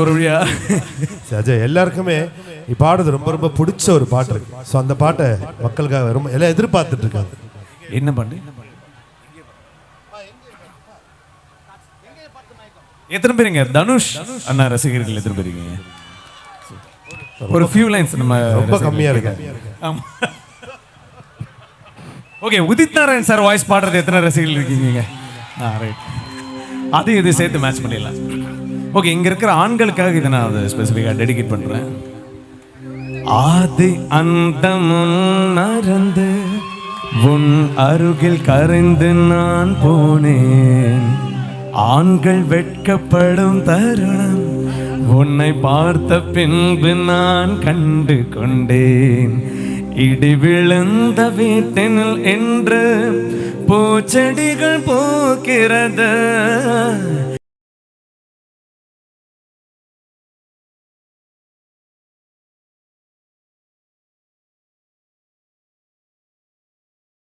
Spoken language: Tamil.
ஒரு வழியா அஜய் எல்லாருக்குமே பாடுறது ரொம்ப ரொம்ப பிடிச்ச ஒரு பாட்டு இருக்கு. ஸோ அந்த பாட்டை மக்களுக்காக ரொம்ப எல்லாம் எதிர்பார்த்துட்டு இருக்காங்க. என்ன பண்ணு எத்தனை பேருங்க தனுஷ் அண்ணா ரசிகர்கள் எத்தனை பேருங்க? ஒரு ஃபியூ லைன்ஸ் நம்ம ரொம்ப கம்மியா இருக்கு. Okay, Udit Narayan sir voice பாடுறது எத்தனை ரசிகர்கள் இருக்கீங்க? ரைட், அது இது சேர்த்து மேட்ச் பண்ணிடலாம். ஓகே, இங்க இருக்கிற ஆண்களுக்காக இதை நான் அதை ஸ்பெசிஃபிக்காக டெடிகேட் பண்றேன். ஆதி அந்தமுன் மறந்து உன் அருகில் கரைந்து நான் போனேன். ஆண்கள் வெட்கப்படும் தருணம் உன்னை பார்த்த பின்பு நான் கண்டு கொண்டேன். இடி விழுந்த வீட்டினில் என்று பூச்செடிகள் பூக்கிறது.